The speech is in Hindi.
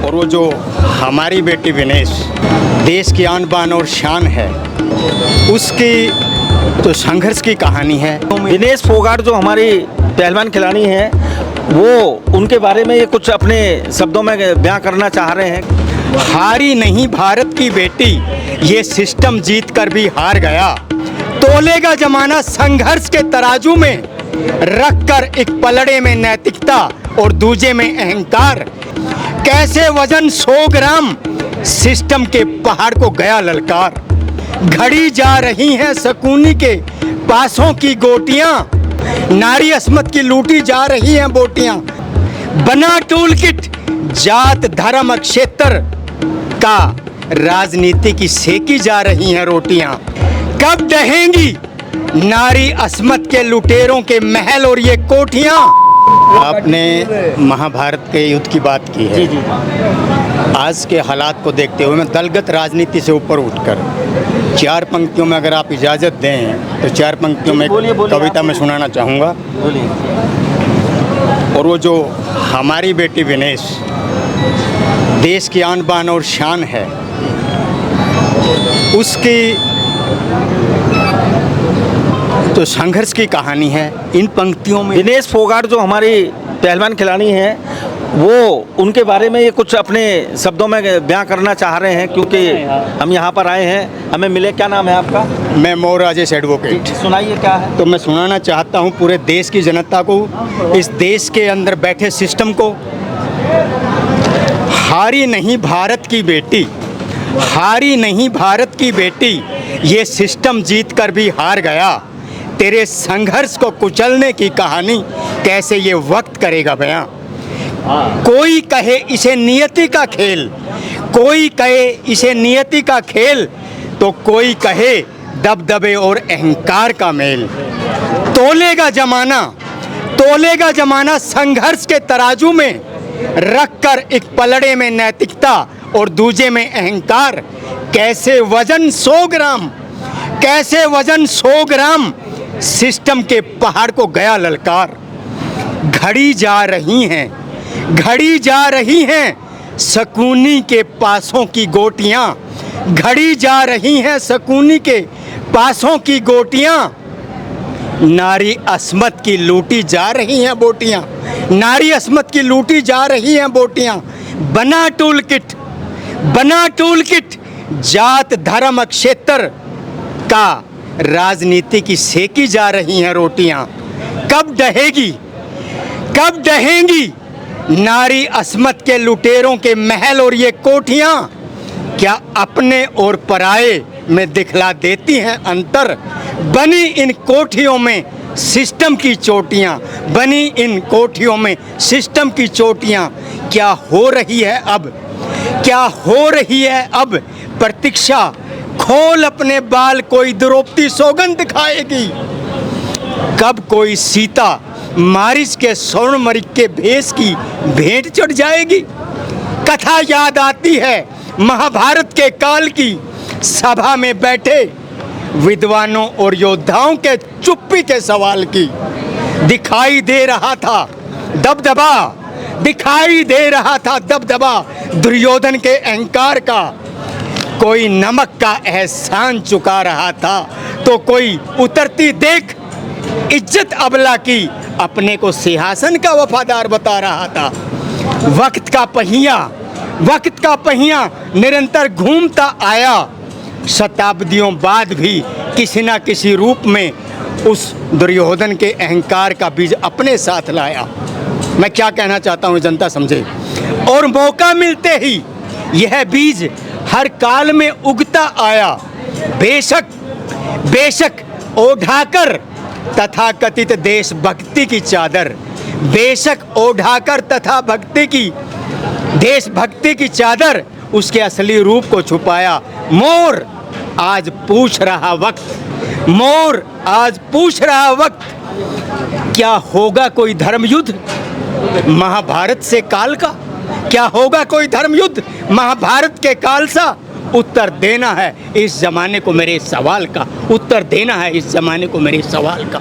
और वो जो हमारी बेटी विनेश देश की आन बान और शान है, उसकी तो संघर्ष की कहानी है। विनेश फोगाट जो हमारी पहलवान खिलाड़ी हैं, वो उनके बारे में ये कुछ अपने शब्दों में बयां करना चाह रहे हैं। हारी नहीं भारत की बेटी, ये सिस्टम जीत कर भी हार गया। तोलेगा जमाना संघर्ष के तराजू में, रख कर एक पलड़े में नैतिकता और दूजे में अहंकार। कैसे वजन 100 ग्राम सिस्टम के पहाड़ को गया ललकार। घड़ी जा रही हैं सकूनी के पासों की गोटियां, नारी अस्मत की लूटी जा रही हैं बोटियां। बना टूल किट जात धर्म क्षेत्र का, राजनीति की सेकी जा रही हैं रोटियां। कब दहेंगी नारी अस्मत के लुटेरों के महल और ये कोठियां। आपने महाभारत के युद्ध की बात की है। जी। आज के हालात को देखते हुए मैं दलगत राजनीति से ऊपर उठकर 4 पंक्तियों में, अगर आप इजाज़त दें तो 4 पंक्तियों में कविता में सुनाना चाहूँगा। और वो जो हमारी बेटी विनेश देश की आन बान और शान है, उसकी तो संघर्ष की कहानी है। इन पंक्तियों में विनेश फोगाट जो हमारी पहलवान खिलाड़ी हैं, वो उनके बारे में ये कुछ अपने शब्दों में बयां करना चाह रहे हैं, क्योंकि हम यहाँ पर आए हैं, हमें मिले। क्या नाम है आपका? मैं मोर राजेश एडवोकेट। सुनाइए क्या है। तो मैं सुनाना चाहता हूँ पूरे देश की जनता को, इस देश के अंदर बैठे सिस्टम को। हारी नहीं भारत की बेटी, हारी नहीं भारत की बेटी, ये सिस्टम जीत कर भी हार गया। तेरे संघर्ष को कुचलने की कहानी कैसे ये वक्त करेगा बयां। कोई कहे इसे नियति का खेल, कोई कहे इसे नियति का खेल, तो कोई कहे दबदबे और अहंकार का मेल। तोलेगा जमाना संघर्ष के तराजू में, रख कर एक पलड़े में नैतिकता और दूजे में अहंकार। कैसे वजन 100 ग्राम, कैसे वजन 100 ग्राम सिस्टम के पहाड़ को गया ललकार। घड़ी जा रही हैं सकूनी के पासों की गोटियां। घड़ी जा रही हैं सकूनी के पासों की गोटियां। नारी अस्मत की लूटी जा रही हैं बोटियां, नारी अस्मत की लूटी जा रही हैं बोटियां। बना टूल किट जात धर्म क्षेत्र का, राजनीति की सेकी जा रही हैं रोटियां। कब दहेंगी नारी अस्मत के लुटेरों के महल और ये कोठियां। क्या अपने और पराये में दिखला देती हैं अंतर। बनी इन कोठियों में सिस्टम की चोटियां, बनी इन कोठियों में सिस्टम की चोटियां। क्या हो रही है अब प्रतीक्षा। खोल अपने बाल, कोई द्रौपदी सौगंध खाएगी। कब कोई सीता मारिच के स्वर्ण मृग के भेष की भेंट चढ़ जाएगी। कथा याद आती है महाभारत के काल की, सभा में बैठे विद्वानों और योद्धाओं के चुप्पी के सवाल की। दिखाई दे रहा था दबदबा दुर्योधन के अहंकार का। कोई नमक का एहसान चुका रहा था, तो कोई उतरती देख इज्जत अबला की, अपने को सिंहासन का वफादार बता रहा था। वक्त का पहिया निरंतर घूमता आया, शताब्दियों बाद भी किसी न किसी रूप में उस दुर्योधन के अहंकार का बीज अपने साथ लाया। मैं क्या कहना चाहता हूँ जनता समझे। और मौका मिलते ही यह बीज हर काल में उगता आया। बेशक ओढ़ाकर तथाकथित देशभक्ति की चादर, बेशक ओढ़ाकर तथा देशभक्ति की चादर, उसके असली रूप को छुपाया। मोर आज पूछ रहा वक्त, क्या होगा कोई धर्मयुद्ध महाभारत से काल का। क्या होगा कोई धर्मयुद्ध महाभारत के काल सा। उत्तर देना है इस जमाने को मेरे सवाल का, उत्तर देना है इस जमाने को मेरे सवाल का।